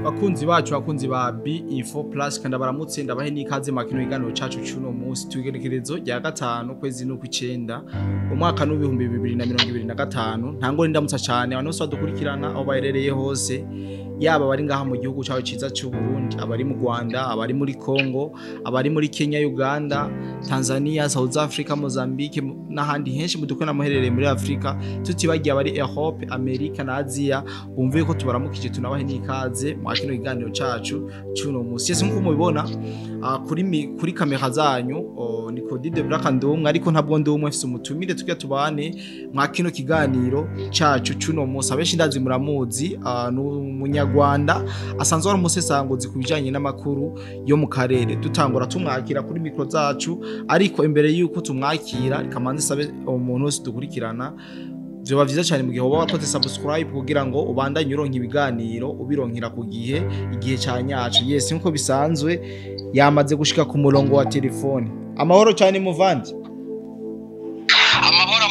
bakunzi bacu bakunzi ba B-Info Plus kandi baramutse ndabahe n'ikaze makino iganiro cacu cuno munsi tugerekerezo rya 5 kwezi no kw'icenda umwaka n'ibihumbi 2025 ntango ndamutsa cyane abantu bose badukurikirana aho bayerereye hose yaba bari ngaha mu gihugu cyawe ciza cy'u Burundi abari mu Rwanda abari muri Congo abari muri Kenya Uganda Tanzania South Africa Mozambique n'ahandi henshi mudukona muherereye muri Afrika tutibagiye abari Europe America na Asia bumve ko tubaramukije tunabahe n'ikaze mu kino kiganiro cacu cuno munsi yese nko mubibona kuri kamera zanyu niko Dide Black Ndumwe ariko ntabwo ndumwe afise umutumire tugiye tubane mu kino kiganiro cacu cuno munsi abenshi ndazi muramuzi n'umunyarwanda asanzwe ari umusesanguzi kubijanye n'amakuru yo mu karere dutangura tumwakira kuri mikro zacu ariko imbere yuko tumwakira kamanze sabe umuntu wese dukurikirana byoba vyiza cyane mu gihe uba wakoze subscribe kugira ngo ubandanye uronka ibiganiro ubironkira ku gihe igihe cyanyacu yes nko bisanzwe yamaze gushika ku murongo wa telefone amahoro cyane muvandi amahoro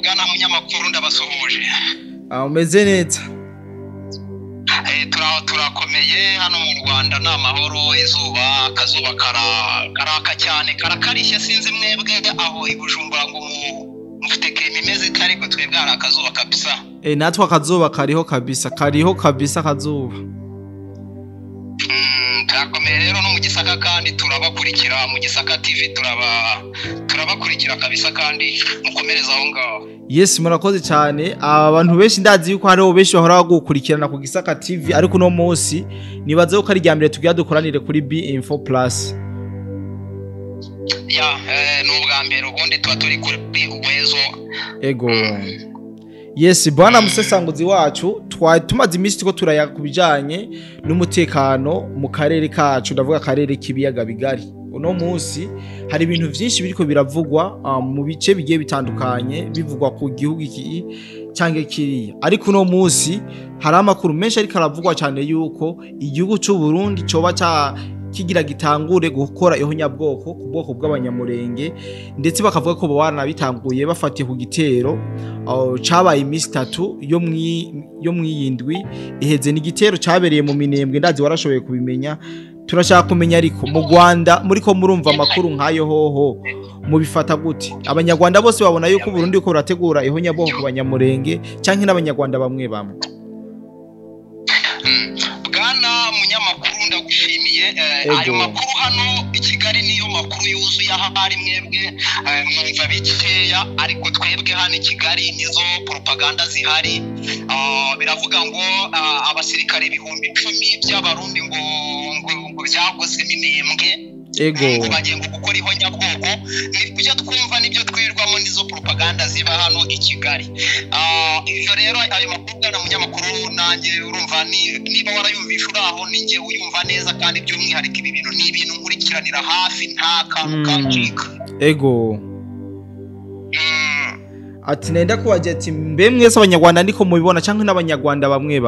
bwana munyamakuru ndabasuhuje umeze neza turakomeye hano mu Rwanda na amahoro izuba akazuba karaka cyane karakarishe sinzi mwebwe aho ibujumbura ngo mufite krimi imeze ariko twebwe hari akazuba kabisa natwe akazuba kariho kabisa akazuba turakomeye rero no mu Gisaka kandi turabakurikira mu Gisaka TV turabakurikira kabisa kandi mukomereza aho ngaho yes murakoze cyane abantu benshi ndazi yuko hariho benshi bahora gukurikirana ku Gisaka TV ariko no munsi nibaze ko ari ryambere tugiye dukoranire kuri B-Info Plus n'ubwa mbere ubundi tuba turi kuri Uwezo ego yes bwana musesanguzi wacu tumaze iminsi ko turaya kubijanye n'umutekano mu karere kacu ndavuga karere kibiyaga bigari uno munsi hari ibintu byinshi biriko biravugwa mu bice bigiye bitandukanye bivugwa ku gihugu iki cyangwa kiriya ariko uno munsi hari amakuru menshi ariko aravugwa cyane yuko igihugu cy'u Burundi coba kigira gitangure gukora ihonyabwoko ku bwoko bw'abanyamurenge ndetse bakavuga ko bwana bitanguye bafatiye ku gitero cabaye iminsi 3 yo mwiyindwi iheze n'igitero cabereye mu Minembwe ndazi warashoboye kubimenya turashaka kumenya ariko mu Rwanda muri ko murumva amakuru nkayo hoho mubifata gute abanyarwanda bose babona yuko Burundi uko burategura ihonyabwoko ku banyamurenge canke n'abanyarwanda bamwe bwana munyamakuru ndagushimiye ayo makuru hano i Kigali niyo makuru yuzuye ahari mwebwe mwumva bikeya ariko twebwe hano i Kigali nizo propaganda zihari biravuga ngo abasirikare ibihumbi 10 by'abarundi ngo byagose Minembwe ego bagiye gukora ihonyabwoko nibyo twumva nibyo twirwamo nizo propaganda ziba hano i Kigali iyo rero ayo makuru na munyamakuru nanjye urumva niba warayumvisha uraho ninjye uyumva neza kandi by'umwihariko ibi bintu ni ibintu nkurikiranira hafi nta kantu kancika ego ati nenda kubaje ati mbe mwese abanyarwanda ndiko mubibona cyangwa n'abanyarwanda bamwe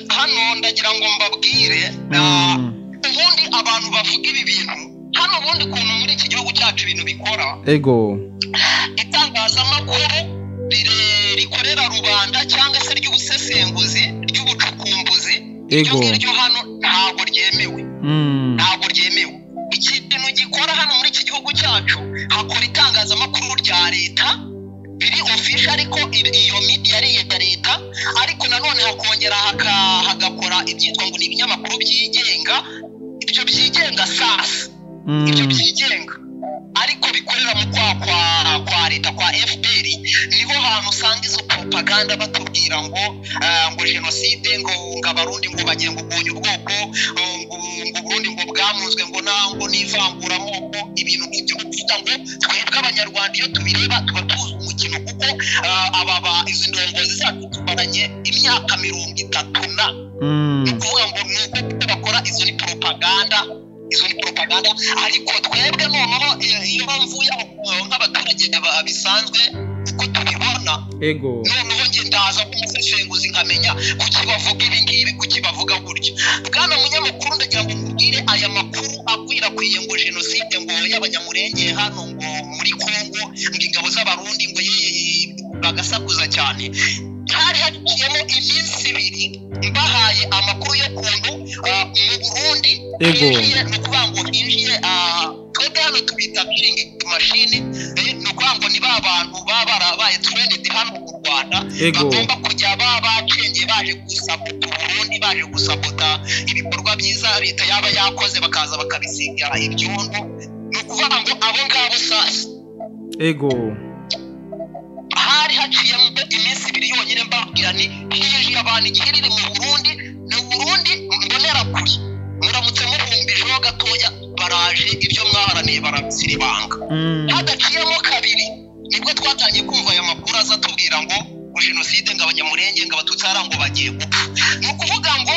hano ndagira ngo mbabwire ubundi abantu bavuga ibi bintu hano ubundi kuntu muri iki gihugu cyacu ibintu bikora ego itangazamakuru rikorera rubanda cyangwa se ry'ubusesenguzi ry'ubucukumbuzi iryo hano ntabwo ryemewe ikintu gikora hano muri iki gihugu cyacu hakora itangazamakuru rya leta biri official ariko iyo media ari ya leta ariko nanone hakongera hagakora ibyitwa ngo ni ibinyamakuru byigenga ibyo byigenga sasa ibyo byigenga ariko bikorera mu kwa leta kwa FPR niho hantu usanga izo propaganda batubwira ngo genocide ngo abarundi ngo bagiye ngo ubonye ubwoko ngo Burundi ngo bwamunzwe ngo nivangura amoko ibintu nk'ibyo kuvuga ngo twebwe abanyarwanda iyo tubireba tuba tuzi umukino kuko izi ndongozi zacu tumaranye imyaka 30 ni ukuvuga ngo nuko bakora izo ni propaganda ariko twebwe noneho iyo mvuye nk'abaturage bisanzwe uko tubibona noneho nge ndaza kumusesenguzi nkamenya kuki bavuga ibi ngibi kuki bavuga gutyo bwana munyamakuru ndagira ngo mubwire aya makuru akwirakwiye ngo genocide ngo y'abanyamurenge hano ngo muri Kongo ngo ingabo z'abarundi ngo bagasakuza cyane nta hari haciyemo iminsi ibiri mbahaye amakuru yo kuntu mu Burundi hinjiye no kuvuga ngo hinjiye twebwe hano tubita killing machine no kuvuga ngo ni abantu baba barabaye trended hano mu Rwanda bagomba kujya bacenge baje gusabota Burundi baje gusabota ibikorwa byiza leta yaba yakoze bakaza bakabisiga ibyondo no kuvuga ngo abo ngabo sasa hari haciyemo iminsi ibiri yonyine mbabwira ni hinjiye abantu ikiriri mu Burundi no Burundi mbonera kuri muramutse muvumbijeho gatoya baraje ibyo mwaharaniye barabisiribanga hadaciyemo kabiri nibwo twatangiye kumva aya makuru aza tubwira ngo jenoside ngo abanyamurenge ngo abatutsi ngo bagiye gupfa ni ukuvuga ngo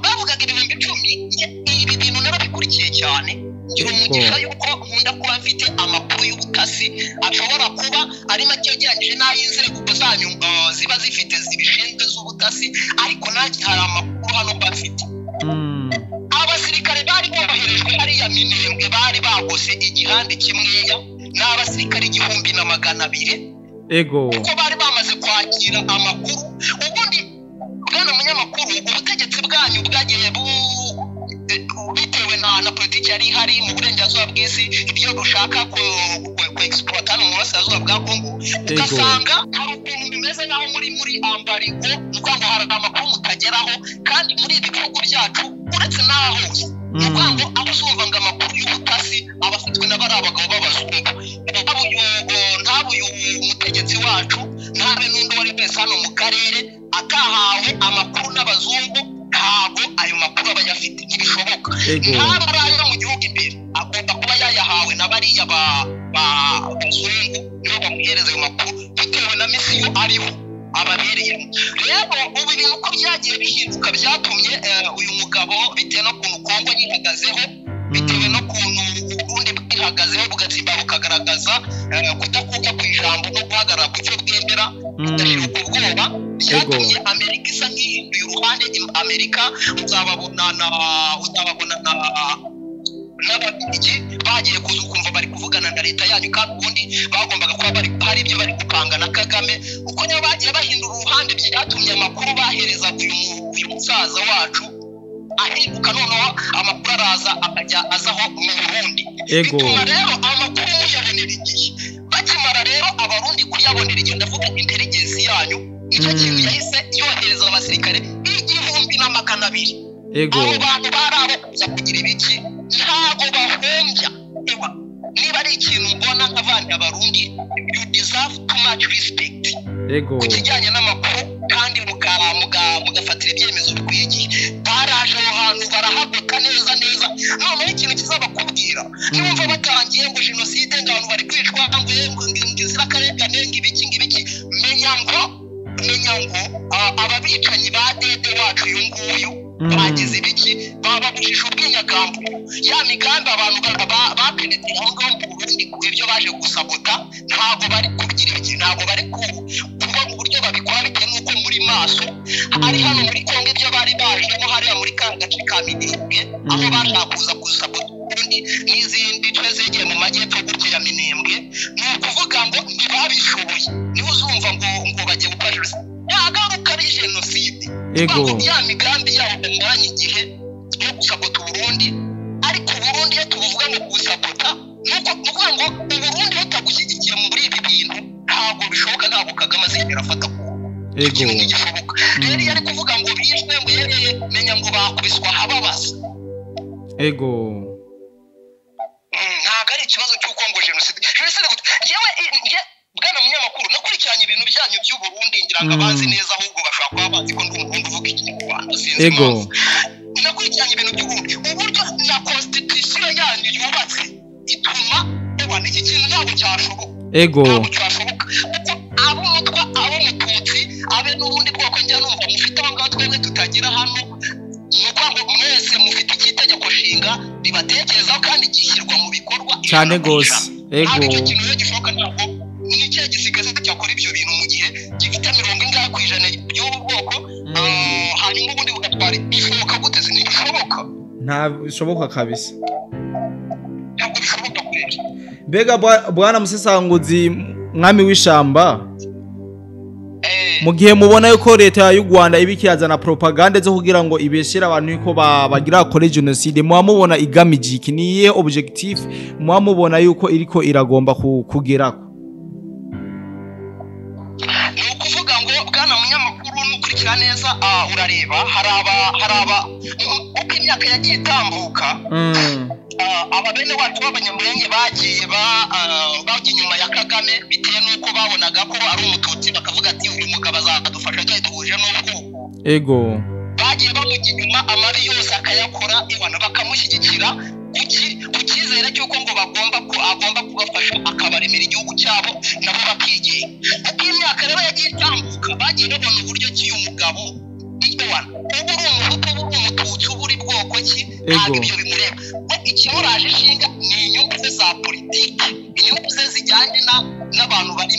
bavugaga ibihumbi 10 ibi bintu narabikurikiye cyane ngira umugisha yuko nkunda kuba mfite amakuru y'ubutasi ashobora kuba ari make ugereranyije n'ay'inzego zanyu ziba zifite zibishinzwe z'ubutasi ariko nanjye hari amakuru hano bafite abasirikare bari boherejwe hariya Minembwe bari bagose igihande kimweya n'abasirikare 1,200 kuko bari bamaze kwakira amakuru ubundi bwana munyamakuru ubutegetsi bwanyu bwagiye bitewe na politiki yari hari mu burengerazuba bw'isi ibyo gushaka ku exploiter mu burasirazuba bwa Kongo ugasanga hari ukuntu bimeze naho muri ambarigo nuko ngo hari amakuru mutageraho kandi muri ibi bihugu byacu uretse naho hose nuko ngo abuzumva ngo amakuru y'ubutasi abafitwe n'abari abagabo b'abazungu ntabuye umutegetsi wacu ntabe n'undi wari wese hano mu karere atahawe amakuru n'abazungu ntabwo ayo makuru aba yafite ntibishoboka ntabwo ayo mu gihugu imbere agomba kuba yayahawe n'abariya bazungu nibo bamuhereza ayo makuru bitewe na misiyo ariho ababereyemo rero ubu ibintu uko byagiye bihinduka byatumye uyu mugabo bitewe no kuntu Kongo yihagazeho bitewe no kuntu Burundi bwihagazeho bugatsimba bukagaragaza kudakuka ku ijambo no guhagarara ku cyo bwemera udashira ubwoba byatumye Amerika isa nk'ihinduye uruhande Amerika uzababona n'ababirigi bagiye kuza ukumva bari kuvugana na leta yanyu kandi ubundi bagombaga kuba bari hari ibyo bari gupanga na Kagame uko niyo bagiye bahindura uruhande byatumye amakuru bahereza uyu musaza wacu ahinduka noneho amakuru araza akajya azaho mu Burundi bituma rero amakuru yabonera igihe bakimara rero abarundi kuyabonera igihe ndavuga intelligence yanyu nicyo kintu yahise yohereza abasirikare 1,200 abo bantu barabo kuza kugira ibiki ntago bahombya niba ari ikintu mbona nk'abandi abarundi you deserve too much respect kujyanye n'amakuru kandi mugafatira ibyemezo bikwiye baraje aho hantu barahagota neza noneho ikintu kizabakubwira niba batangiye ngo jenoside ngo abantu bari kwicwa ngo inzirakarengane ngibiki menya ngo ababicanyi ba dede wacu uyu nguyu bagize ibiki bababujije ubwinyagambo ya migambi abantu bapenetera aho ngaho mu Burundi ku ibyo baje gusabota ntago bari kugira ibiki ntago bari kuba mu buryo babikora bitewe n'uko muri maso hari hano muri Kongo ibyo bari bajemo hariya muri gace ka Minembwe aho bashaka kuza gusabota Burundi n'izindi twezegeye mu majyepfo gutya ya Minembwe ni ukuvuga ngo ntibabishoboye niho uzumva ngo bagiye gukora jenoside yagaruka ari jenoside ya migambi yawo umwanya igihe yo gusabota Burundi ariko Burundi yo tuvuga ngo gusabota nuko kuvuga ngo Burundi batagushyigikiye muri ibi bintu ntabwo bishoboka ntabwo Kagame azigera afata ku ikintu n'igishoboka rero yari kuvuga ngo bishwe ngo yereye menya ngo bakubiswa hababaza ntabwo ari ikibazo cy'uko ngo jenoside yewe bwana munyamakuru nakurikiranye ibintu byanyu by'u Burundi ngira ngo abazi neza ahubwo bashaka kuba bazi ko ndi umurundi uvuga ikinyarwanda sinzi nakurikiranye ibintu by'u Burundi uburyo na constitution yanyu yubatse ituma ubona iki kintu ntabwo cyashoboka ntabwo cyashoboka kuko abo mututsi abe n'ubundi bwoko njya numva mufite aho ngaho twebwe tutagira hano nuko ngo mwese mufite itegeko nshinga ribatekerezaho kandi gishyirwa mu bikorwa cyane gose icyo kintu rero gishoboka ntabwo nicyo gisigaye cyakora ibyo bintu mu gihe gifite 90% by'ubu bwoko hanyuma ubundi bugatwara bishoboka gute ntibishoboka nta bishoboka kabisa ntabwo bishoboka kweli mbega bwana Musesanguzi mwami w'ishamba mu gihe mubona yuko leta y'u Rwanda ibikiyazana propaganda zo kugira ngo ibeshira abantu yuko bagira kore genocide mubona igamije iki niye objectif mubona yuko iriko iragomba kugerako ni ukuvuga ngo bwana munyamakuru nukurikira neza urareba haraba uko imyaka yagiye itambuka aba bene wacu b'abanyamurenge bagiye bajya inyuma ya Kagame bitewe nuko babonaga ko ari umututsi bakavuga ati uyu mugabo azadufasha cyane duhuje n'ubwo ego bagiye bamujya inyuma amabi yose akayakora ibana bakamushyigikira kukizera cyuko ngo agomba kubafasha akabaremera igihugu cyabo nabo bakigiye kuko imyaka rero yagiye itambuka bagiye babona uburyo ki umugabo ubu uri umuhutu ubu uri umututsi ubu uri bwoko ki ntabwo ibyo bimureba ikimuraje ishinga ni inyungu ze za politiki inyungu ze zijyanye n'abantu bari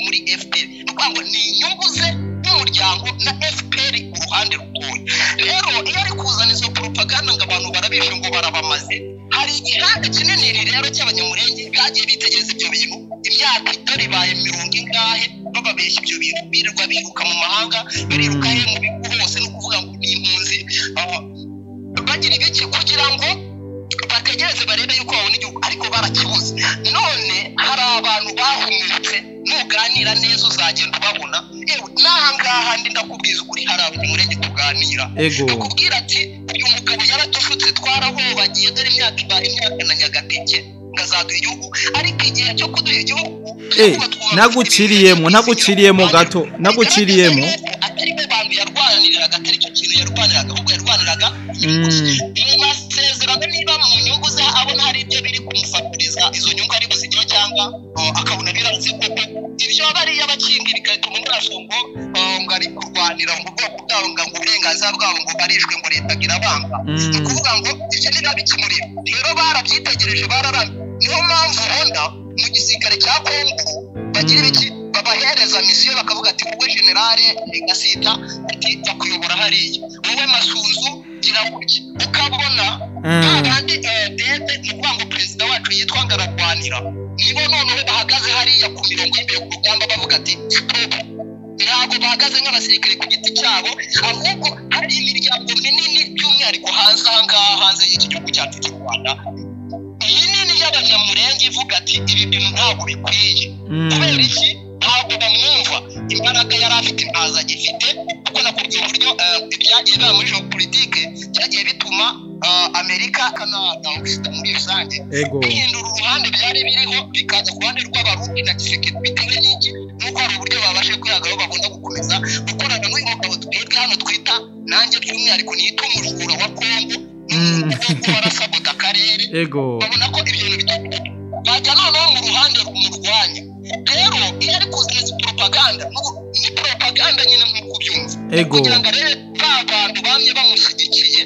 muri FPR ni ukuvuga ngo ni inyungu ze n'umuryango na FPR uruhande rutoya rero iyo ari kuzana izo propaganda ngo abantu barabishe ngo barabamaze hari igihanda kinini rero cy'abanyamurenge bagiye bitegereza ibyo bintu imyaka itari baye 70 ingahe bababeshya ibyo bintu birirwa biruka mu mahanga biriruka he mu bihugu hose no kuvuga ngo ni impunzi bagira ibiki kugira ngo bategereze barebe yuko babona igihugu ariko barakibuze none hari abantu bahumutse nuganira neza uzagenda babona n'ahangaha ndi ndakubwiza ukuri hari abanyamurenge tuganira bakubwira ati uyu mugabo yaradufutse twarahobagiye dore imyaka na Nyagateke ngazaduha igihugu ariko igihe cyo kuduha igihugu naguciriyemo gato naguciriyemo atari be bantu yarwaniriraga atari cyo kintu yarwaniraga ahubwo yarwaniraga mu masezerano niba mu nyungu ze abona hari ibyo biri kumufatiriza izo nyungu ari buzigiho cyangwa akabona biranze koko ibyo bariya bakinga bikahita umurasho ngo ari kurwanira ngo ubwoko bwabo ngo uburenganzira bwabo ngo barishwe ngo leta agira abanga ni ukuvuga ngo ibyo niba bikimureba rero barabyitegereje bararamye niyo mpamvu ubona mu gisirikare cya Kongo bagira ibiki babahereza misiyo bakavuga ati wowe generale Gasita ati bakuyobora hariya wowe Masunzu gira gutya ukabona kandi dete ni ukuvuga ngo perezida wacu yitwa Ngaragwanira nibo noneho bahagaze hariya ku mirongo y'imbere ku rugamba bavuga ati stop ntabwo bahagaze nk'abasirikare ku giti cyabo ahubwo hari imiryango minini by'umwihariko hanze y'iki gihugu cyacu cy'u Rwanda minini y'abanyamurenge ivuga ati ibi bintu ntabwo bikwiye kubera iki ntabwo bamwumva imbaraga yari afite ntaza agifite kuko nakubwiye uburyo ibyagiye biba muri geopolitike byagiye bituma Amerika Canada muri rusange bihindura uruhande byari biriho bikaza ku ruhande rw'abarundi na Tshisekedi bitewe n'iki nuko hari uburyo babashe kwihagaho bagomba gukomeza gukorana n'uyu mugabo twebwe hano twita nanjye by'umwihariko niyita umujura wa Kongo n'uko warasabota akarere babona ko ibyo bintu bitatu bajya noneho mu ruhande rumurwanya rero iyo ari kuzana propaganda ni propaganda nyine nk'uko byumva kugira ngo rero abantu bamye bamushyigikiye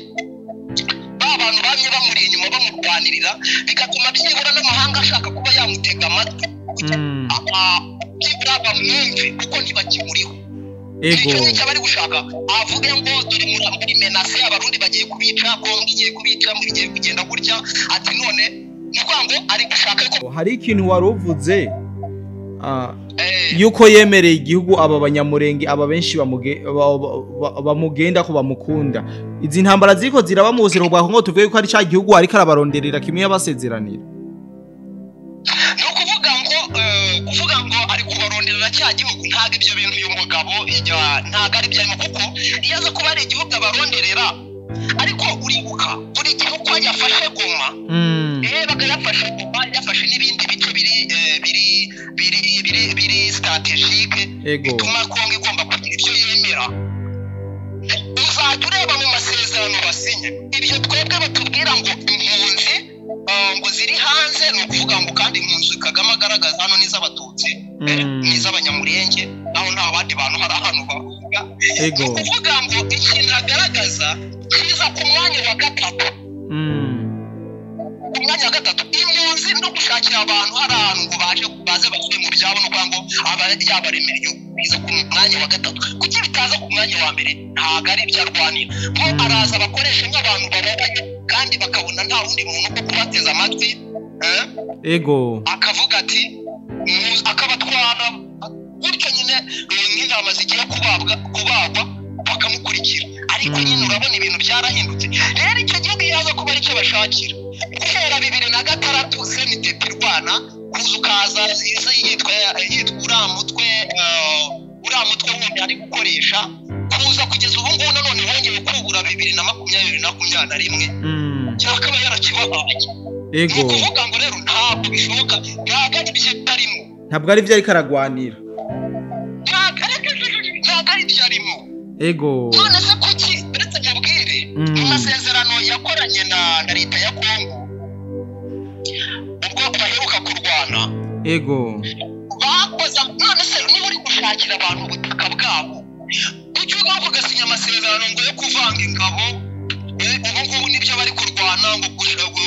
abantu bamye bamuri inyuma bamurwanirira bigatuma byibura n'amahanga ashaka kuba yamutega amatwi byibura bamwumve kuko ntibakimuriho icyo nicyo bari gushaka avuge ngo dore muri menace abarundi bagiye kubica Kongo igiye kubica mu bigiye kugenda gutya ati none ni kwa ngo ari gushaka ko hari ikintu waruvuze yuko yemereye igihugu aba banyamurenge aba benshi bamugenda ko bamukunda izi ntambara ziko ziraba mu buziro bwa Kongo tuvuye ko ari cya gihugu ariko arabaronderera kimwe yabasezeranira no kuvuga ngo ari kubaronderera cya gihugu ntago ibyo bintu uyu mugabo ntago ari byarimo kuko iyo aza kuba ari igihugu abaronderera ariko uribuka buri gihugu yafashe Goma bagayafashe Goma yafashe n'ibindi bice biri strategique bituma Kongo igomba kugira ibyo yemera uzajya ureba mu masezerano basinye ibyo twebwe batubwira ngo impunzi ngo ziri hanze ni ukuvuga ngo kandi impunzi Kagame agaragaza hano n'iz'abatutsi n'iz'abanyamurenge naho nta bandi bantu hari ahantu bavuga ni ukuvuga ngo ikintu agaragaza kiza ku mwanya wa gatatu umwanya wa gatatu impunzi no gushakira abantu hari ahantu ngo baze basuye mu byabo no ngo yabaremera igihugu biza ku mwanya wa gatatu kuki bitaza ku mwanya wa mbere ntago ari ibyarwanira ko araza abakoresha nk'abantu bababaye kandi bakabona nta wundi muntu wo kubateza amatwi akavuga ati akabatwara gutyo nyine nk'intama zigiye kubagwa bakamukurikira ariko nyine urabona ibintu byarahindutse rero icyo gihugu yaza kuba aricyo bashakira guhera 2006 senitep Rwanda kuza ukaza yitwa uramutwe wundi ari gukoresha kuza kugeza ubu ngubu none wongeye kubura 2021 cyakaba yarakibahaye ego kuvuga ngo rero ntabwo bishoboka ntabwo ari byo ariko aragwanira ntabwo ari byo arimo ego none se kuki uretse mubwire mu masezerano yakoranye na leta ya Kongo ubwo baheruka kurwana ego bakoza none se niba uri gushakira abantu ubutaka bwabo kuki uvuga sinya amasezerano ngo yo kuvanga ingabo ubu ngubu nibyo bari kurwana ngo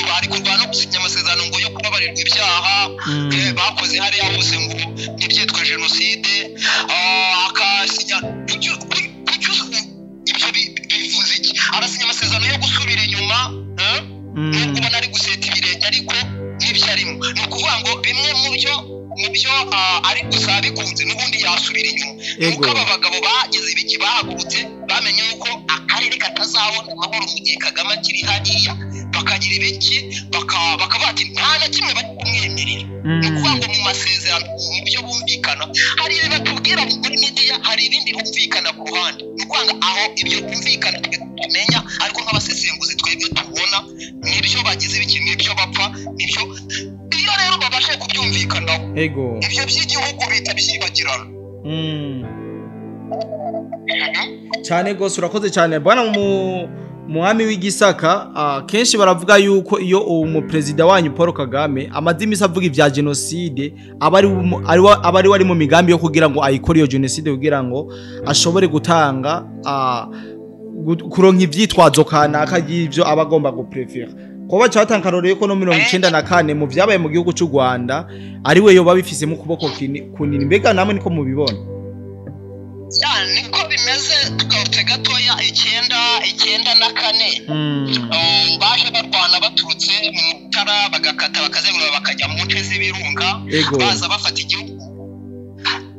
bari kurwana gusinya amasezerano ngo yo kubabarirwa ibyaha bakoze hariya hose ngo nibyitwa jenoside akasinya ibyo bivuze iki arasinya amasezerano yo gusubira inyuma nubwo ubona ari guseta ibirenge ariko n'ibyo arimo ni ukuvuga ngo bimwe mu byo ari gusaba bikunze n'ubundi yasubira inyuma nuko aba bagabo bageze ibiki bahagurutse bamenye yuko akarere katazabona amahoro mu gihe Kagame akiri hariya bakagira ibiki bakaba bati nta na kimwe bari kumwemerera ni ukuvuga ngo mu masezerano mu byo bumvikana hari ibyo batubwira muri media hari ibindi bumvikana ku ruhande ni ukuvuga ngo aho ibyo bumvikana twe tutamenya ariko nk'abasesenguzi twebwe tubona nibyo bagize ibiki nibyo bapfa nibyo iyo rero babashe kubyumvikanaho ego ibyo by'igihugu bita byibagirana cyane gose urakoze cyane bwana muhami w'igisaka kenshi baravuga yuko iyo umuperezida wanyu Paul Kagame amadimisi avuga ibya genocide abari wari mu migambi yo kugira ngo ayikore iyo genocide kugira ngo ashobore gutanga kuronka ivyitwazo kanaka y'ivyo abagomba guprefera kuba cyatankaroreye ko no 94 mu byabaye mu gihugu cy'u Rwanda ari we yo babifisemo kuboko kunini mbega namwe niko mubibona niko bimeze tugarutse gatoya 94 baje barwana baturutse mu mutara bagakata bakazengura bakajya mu nce z'ibirunga baza bafata igihugu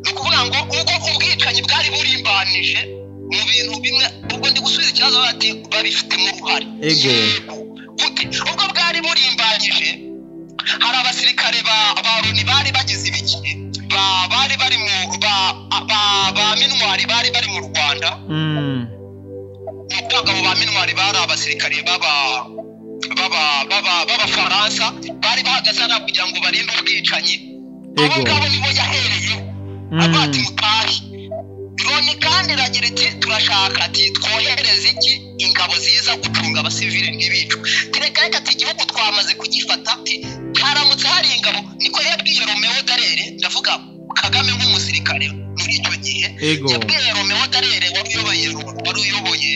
ni ukuvuga ngo ubwo ubwicanyi bwari burimbanije mu bintu bimwe ubwo ndi gusubiza ikibazo bati babifitemo uruhare ubwo bwari burimbanyije hari abasirikare ba Loni bari bagize ibiki bari bari mu ba minwari bari bari mu Rwanda ubwo ba minwari bari abasirikare baba Faransa bari bahagaze na kugira ngo barinde ubwicanyi abo ngabo nibo yahereye abati mutahi Loni kandi ragira iti turashaka ati twohereze iki ingabo ziza gucunga abasivile ngibicu kireka ati igihugu twamaze kugifata ati haramutse hari ingabo niko yabwiye Romeo Darere ndavuga Kagame nk'umusirikare muri icyo gihe yabwiye Romeo Darere wari uyoboye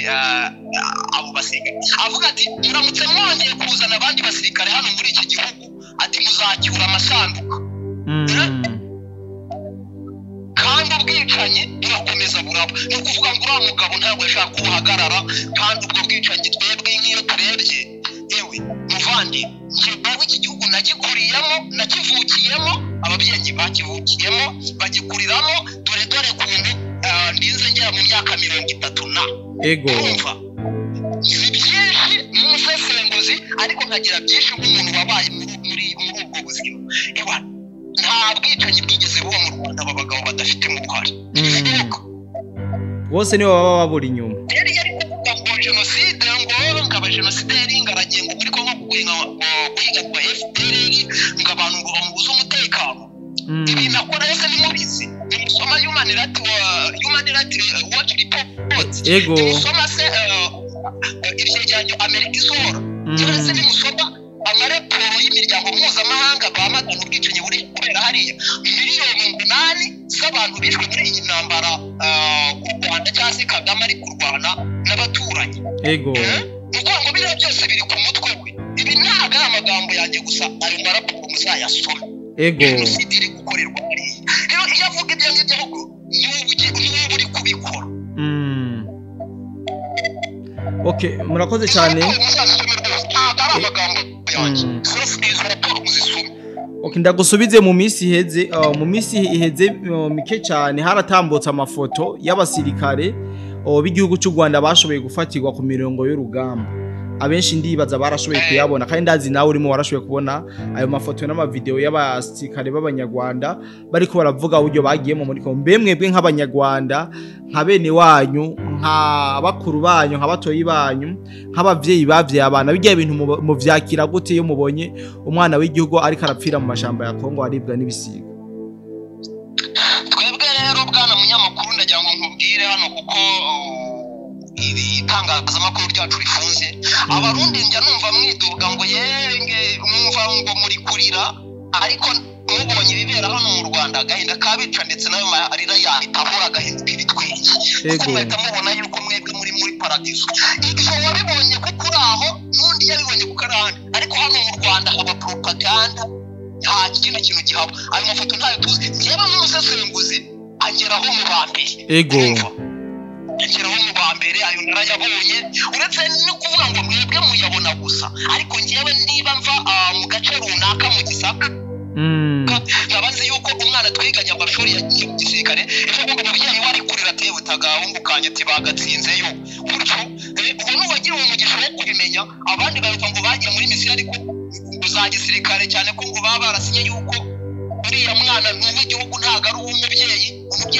abo basirikare avuga ati muramutse mwongeye kuzana abandi basirikare hano muri iki gihugu ati muzacyura amasanduku kandi ubwicanyi burakomeza buraba ni ukuvuga ngo uriya mugabo ntabwo yashaka kubuhagarara kandi ubwo bwicanyi twebwe nk'iyo turebye yewe muvandi njyewe iki gihugu nagikuriyemo nakivukiyemo ababyeyi bakivukiyemo bagikuriramo dore kuntu ndinze ngera mu myaka 30 na urumva si byinshi n'umusesenguzi ariko nkagira byinshi nk'umuntu wabaye muri ubwo buzima ewa nta bwicanyi bwigeze buba mu Rwanda abagabo badafite mu ruhare bose nibo baba babura inyuma rero yari kuvuga ngo genocide ngo abajenosideri ngaragiye ngo muri Kongo kuguhinga kwa FPR ngo abantu ngo bamubuze umutekano ibi nakora yose ni mubizi nimusoma human rights watch report nimusoma se ibyegeranyo Amerika isora cyose nimusoma amareporo y'imiryango mpuzamahanga bamagana ubwicanyi buri kubera hariya miliyoni 8 z'abantu bishwe muri iyi ntambara ku Rwanda cyangwa se Kagame ari kurwana n'abaturanyi nuko ngo biriya byose biri ku mutwe we ibi ntabwo ari amagambo yanjye gusa ayo maraporo muzayasoma jenoside iri gukorerwa hariya rero iyo avuga ibyo ngibyo ahubwo niba uri kubikora murakoze cyane Okay, ndagusubize mu minsi iheze mike cyane haratambutse amafoto y'abasirikare b'igihugu cy'u Rwanda bashoboye gufatirwa ku mirongo y'urugamba. Abenshi ndibaza barashoboye kuyabona kandi ndazi nawe urimo warashoboye kubona ayo mafoto n'amavideo y'abasirikare b'abanyarwanda bariko baravuga uburyo bagiyemo muri ko mwebwe nk'abanyarwanda nka bene wanyu nka bakuru banyu nka batoyi banyu nk'abavyeyi bavye abana bijya ibintu mu vyakira gute iyo mubonye umwana w'igihugu ariko arapfira mu mashamba ya Kongo aribwa n'ibisiga. Twebwe rero bwana munyamakuru ndagira ngo nkubwire hano kuko itangazamakuru ryacu rifunze abarundi njya numva mwiduga ngo yenge mwumva ngo muri kurira ariko mubonye ibibera hano mu Rwanda gahinda kabica ndetse nayo marira yahitahora gahinduka ibitwenge kuko mweta mubona yuko mwebwe muri paradiso ibyo wabibonye kuko uraho nundi yabibonye kuko arahandi ariko hano mu Rwanda haba propaganda nta kindi kintu gihaba ayo mafoto ntayo tuzi njyewe n'umusesenguzi angeraho mu bambere angeraho mu bambere ayo narayabonye uretse no kuvuga ngo mwebwe muyabona gusa ariko njyewe niba mva mu gace runaka mu Gisaka yabazi yuko umwana twiganya amashuri ya gisirikare ejo ngo umubyeyi wari kurira tewe tagahungukanye tibagatsinzeyo gutyo ubu nubagira umugisha wo kubimenya abandi bavuga ngo bagiye muri misiyo ariko za gisirikare cyane ko ngo baba barasinye yuko uriya mwana n'uw'igihugu ntago ari umubyeyi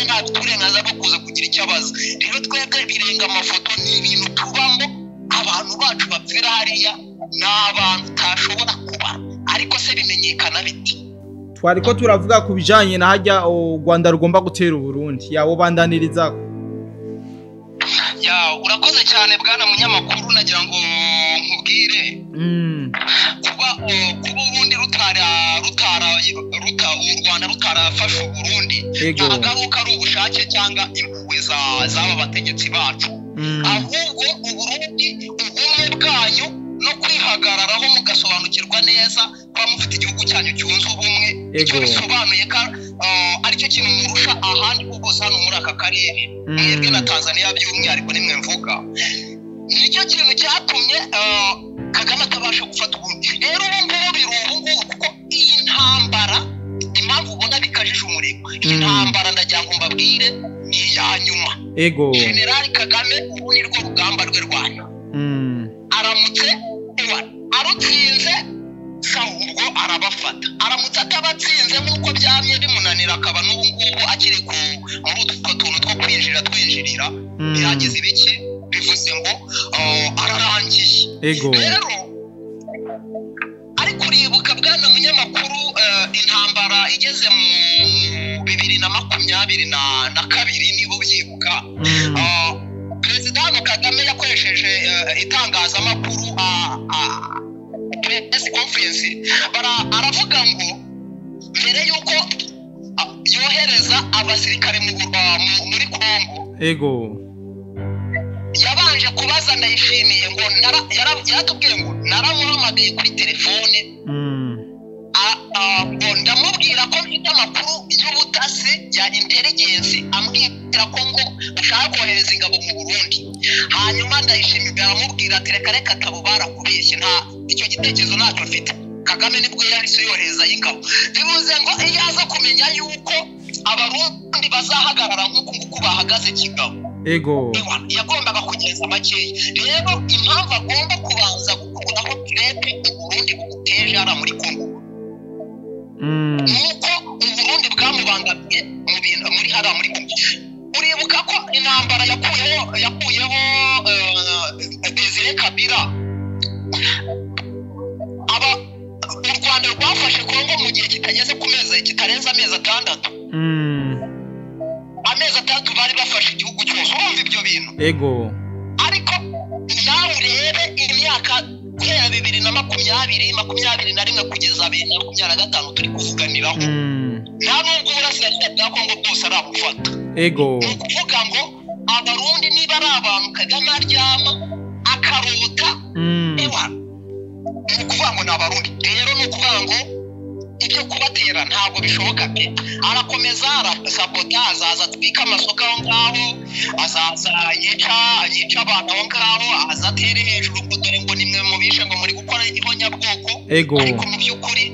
nta burenganzira bwo kuza kugira icyabaza rero twebwe birenga amafoto n'ibintu tubamo abantu bacu bapfira hariya n'abantu tashobora kuba ariko se bimenyekana biti twariko turavuga ku bijanye na hajya u Rwanda rugomba gutera Burundi yawo bandaniriza urakoze cyane bwana munyamakuru nagira ngo nkubwire kuba Burundi u Rwanda rutarafasha Burundi agaruka ari ubushake cyangwa impuhwe z'aba bategetsi bacu ahubwo Burundi ubumwe bwanyu no kwihagararaho mugasobanukirwa neza kuba mufite igihugu cyanyu cyunze ubumwe icyo bisobanuye ko aricyo kintu murusha ahandi hose hano muri aka karere mwebwe na Tanzania by'umwihariko nimwe mvuga nicyo kintu cyatumye Kagame atabasha gufata Burundi rero ubu birungu kuko iyi ntambara impamvu ubona bikajije umurego iyi ntambara ndagira ngo mbabwire ni iya nyuma General Kagame ubu ni rwo rugamba rwe rwanda aramutse arutsinze ubwo arabafata aramutse atabatsinze nk'uko byamye bimunanira akaba n'ubu ngubu akiri muri utwo tuntu two twinjirira yagize ibiki bivuze ngo ararangiye rero ariko uribuka bwana munyamakuru intambara igeze mu 2022 nibo byibuka Perezida Kagame yakoresheje itangazamakuru press conference aravuga ngo mbere yuko yohereza abasirikare muri Kongo yabanje kubaza Ndayishimiye ngo yaratubwiye ngo naramuhamagaye kuri telefone ndamubwira ko mfite amakuru y'ubutasi ya intelligence ambwira ko ngo ushaka kohereza ingabo mu Burundi hanyuma Ndayishimiye aramubwira ati reka tabo barakubeshye nta icyo gitekerezo ntacyo mfite Kagame nibwo yahise yohereza y'ingabo bivuze ngo iyo aza kumenya yuko abarundi bazahagarara nk'uko bahagaze kigabo yagombaga kugeza makeya rero impamvu agomba kubanza gukuraho turebe Burundi buteje ara muri Kongo nuko Burundi bwamubangamiye mu bintu muri hara muri Kongo uribuka ko intambara yakuyeho Desire Kabila u Rwanda rwafashe Kongo mu gihe kitarenze amezi 6 amezi 3 bari bafashe igihugu cyose urumva ibyo bintu ariko nawe urebe imyaka guhera 2021 kugeza 2025 turi kuvuganiraho nta nubwo burasirazuba bwa Kongo bwose arabufata ni ukuvuga ngo abarundi niba ari abantu Kagame aryama akarota ni ukuvuga ngo ni abarundi rero ni ukuvuga ngo ibyo kubatera ntabwo bishoboka pe arakomeza arasabota azaza twika amasoko aho ngaho azaza yica abantu aho ngaho azatere hejuru ngo dore ngo nimwe mu bishe ngo muri gukora ibonyabwoko ariko mu by'ukuri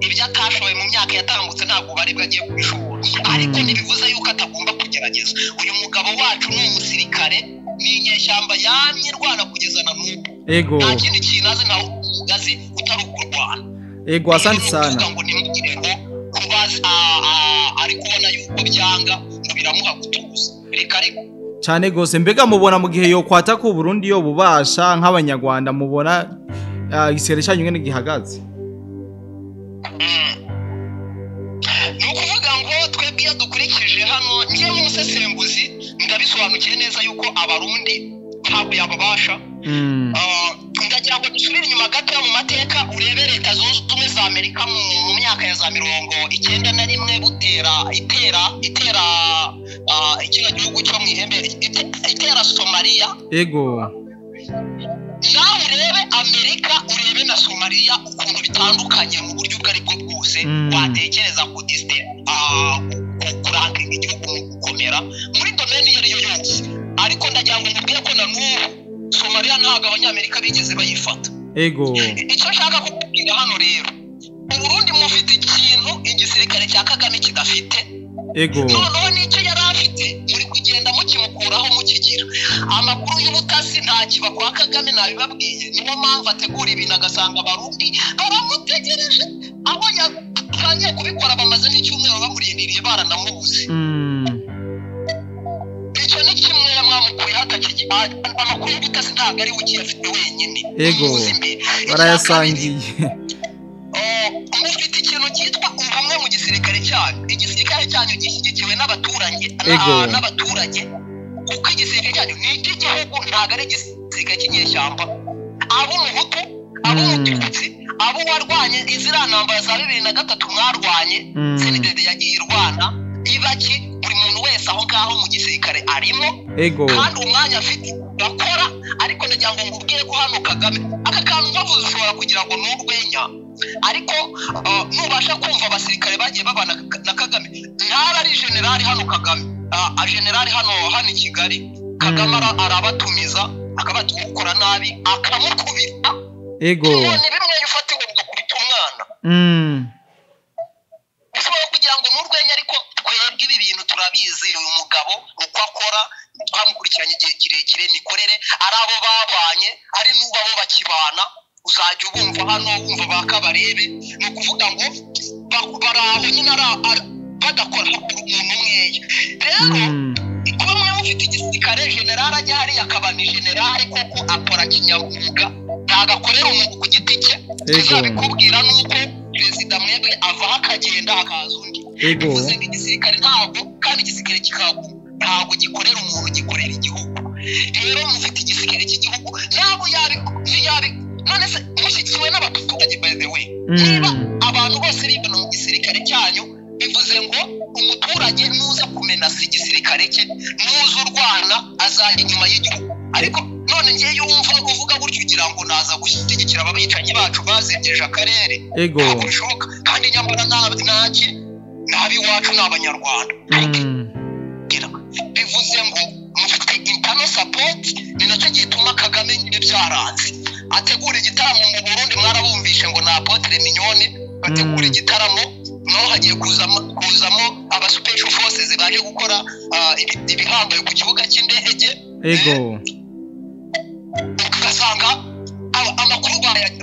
ibyo atashoboye yatambutse ntabwo bari bwagiye kubishobora ariko ntibivuze yuko atagomba kugerageza uyu mugabo wacu ni umusirikare ni inyeshyamba yamye rwana kugeza na n'ubu ego nta kindi kintu azi nawe umugazi utari ukurwana ego asante sana ngo nimugire ngo kubaza ari kubona yuko byanga ngo biramuha gutuza reka cyane gose mbega mubona mu gihe yo kwata ku Burundi yo bubasha nk'abanyarwanda mubona igisere cyanyu ngene gihagaze nukuvuga ngo twebwe dukurikije hano ngiye mu musesenguzi ndabisobanukiye neza yuko abarundi ntabwo yababasha ndagira ngo dusubire inyuma gato mu mateka urebe leta zunze ubumwe za Amerika mu myaka ya za 91 butera itera ikino gihugu cyo mu ihembe itera Somalia ego nawe urebe Amerika urebe na Somalia ukuntu bitandukanye mu buryo bwari bwo bwose watekereza ku kuranga igihugu mu gukomera muri domaine iyo ariyo yose ariko ndagira ngo mubwiye ko na n'ubu Somalia ntabwo abanyamerika bigeze bayifata ego icyo nshaka kukubwira hano rero Burundi mufite ikintu igisirikare cya Kagame kidafite ego noneho nicyo yari afite muri kugenda mukimukuraho mukigira amakuru y'ubutasi nta kiba kwa Kagame nabibabwiye niyo mpamvu ategura ibintu agasanga abarundi baramutegereje aho yatangiye kubikora bamaze n'icyumweru bamurindiriye baranamubuze icyo ni kimwe mwamukuye hatakije amakuru y'ubutasi ntabwo ari ugiye afite wenyine ego barayasangiye mufite ikintu cyitwa ubumwe mu gisirikare cyanyu igisirikare cyanyu gishyigikiwe n'abaturage kuko igisirikare cyanyu ni icy'igihugu ntabwo ari igisirikare cy'inyeshyamba abo muhutu abo mututsi abo warwanye iziriya ntambara za 2003 mwarwanye CNDD yagiye irwana ibaki buri muntu wese aho ngaho mu gisirikare arimo kandi umwanya afite bakora ariko ndagira ngo ngubwire ko hano Kagame aka kantu bavuze ushobora kugira ngo n'urwenya ariko nubasha kumva abasirikare bagiye babana na Kagame ntara ari generali hano Kagame generali hano i Kigali Kagame arabatumiza akabatukora nabi akamukubita ego none bimwe yufatiwe ngo kubita umwana ushobora kugira ngo n'urwenya ariko twebwe ibi bintu turabizi uyu mugabo uko akora twamukurikiranye igihe kirekire mikorere ari abo babanye ari n'ubu abo bakibana uzajya ubumva hano wumva bakabarebe no kuvuga ngo baraho nyine badakora hakuru umuntu umweye rero kuba mwe mufite igisirikare general ajya hari akaba ni general koko akora kinyamwuga ntagakorera umuntu ku giti cye bizabikubwira nuko perezida mwebwe ava akagenda akaza undi bivuze ngo igisirikare ntabwo kandi igisirikare ntabwo gikorera umuntu gikorera igihugu rero mufite igisirikare cy'igihugu nabo yabi none se mushyikiwe n'abaturage by the way niba abantu bose bibona mu gisirikare cyanyu bivuze ngo umuturage nuza kumenasa igisirikare cye nuza urwana azajya inyuma y'igihugu ariko none ngiye yumva kuvuga gutyo ugira ngo naza gushyigikira ababicanyi bacu bazibyeje akarere ntabwo bishoboka kandi nyamara nabi wacu n'abanyarwanda bivuze ngo mufite internal support ni nacyo gituma Kagame nyine byaranze ategura igitaramo mu Burundi mwarabumvishe ngo na Apotre Mignone bategura igitaramo no hagiye kuzamo aba special forces baje gukora ibihambaye ku kibuga cy'indege ego ugasanga amakuru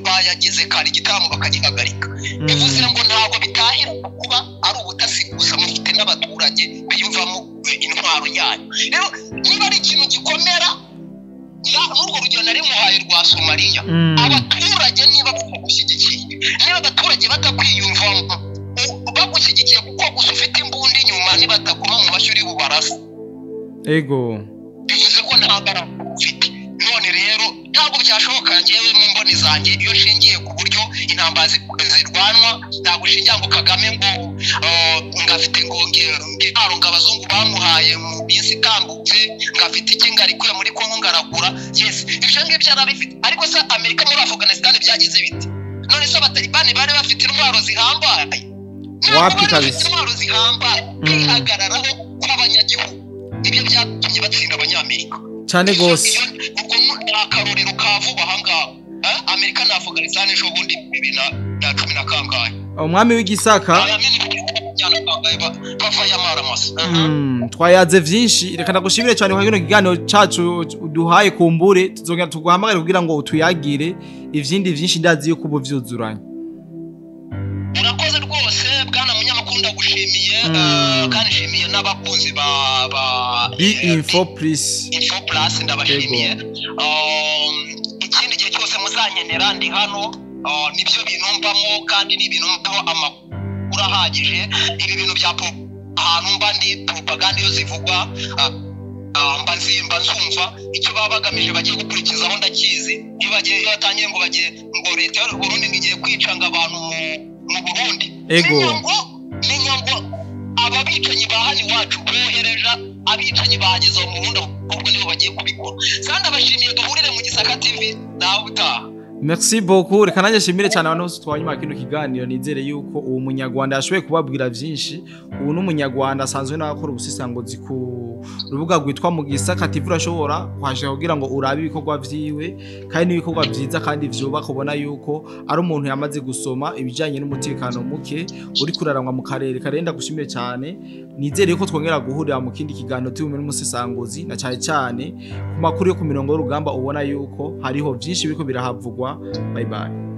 bayageze kare igitaramo bakagihagarika bivuze ngo ntabwo bitahira kuba ari ubutasi gusa mufite n'abaturage biyumvamo intwaro yanyu rero niba ari ikintu gikomera n'urwo rugero nari muhaye rwa Somalia abaturage niba bagushyigikiye niba abaturage batakwiyumvamo bagushyigikiye kuko gusa ufite imbundi inyuma nibatakoma mu bashyuri bubarasa ego bivuze ko ntambara ufite none rero ntabwo byashoboka ngewe mu mboni zanjye iyo nshingiye ku buryo intambara zirwanwa ntabwo ushingira ngo Kagame ngo ngafite ngo ngaro ngabazungu bamuhaye mu minsi itambutse ngafite ikinga ariko muri Kongo ngaragura yes ibyo ngibyo arabifite ariko se Amerika muri Afghanistan byagize bite none se abatalibani bari bafite intwaro zihambaye wapi kabisa intwaro zihambaye bihagararaho kw'abanyagihugu ibyo byatumye batsinda abanyamerika cyane gose ubwo akarorero kavuba ahangaha Amerika na Afghanistan ejo bundi 2010 kangahe umwami w'igisaka bavaye amaramasa twayaze vyinshi reka ndagushimire cyane kwa kino kiganiro cacu duhaye kumbure tuzongera tuguhamagare kugira ngo utuyagire ivyindi vyinshi ndazi yuko ubu vyuzuranye. urakoze rwose bwana munyamakuru ndagushimiye kandi nshimiye n'abakunzi ba Info Plus ndabashimiye ikindi gihe cyose muzanyenera ndi hano nibyo binumbamo kandi n'ibinumbaho amakuru ahagije ibi bintu bya ahantu mba ndi propaganda iyo zivugwa mba nzumva icyo baba bagamije bagiye gukurikizaho ndakizi iyo batangiye ngo leta y'u Burundi ngiye kwicanga abantu mu Burundi menya ngo aba bicanyi ba hano iwacu bohereje abicanyi bahageze mu Burundi ahubwo nibo bagiye kubikora kandi abashimiye duhurire mu Gisaka TV nawe utaha. Merci beaucoup reka nanjye shimire cyane abantu bose twanyuma kino kiganiro nizere yuko uwo munyarwanda yashoboye kubabwira byinshi ubu n'umunyarwanda asanzwe n'akora ubusisangozi ku rubuga rwitwa mu Gisaka TV urashobora kwaje kugira ngo urabe ibikorwa vyiwe kandi n'ibikorwa byiza kandi vyubaka ubona yuko ari umuntu yamaze gusoma ibijanye n'umutekano muke uri kurarangwa mu karere karenda gushimire cyane nizere yuko twongera guhurira mu kindi kiganiro tubumwe n'umusisangozi na cyane ku makuru yo ku mirongo y'urugamba ubona yuko hariho byinshi biriko birahavugwa. Bye bye.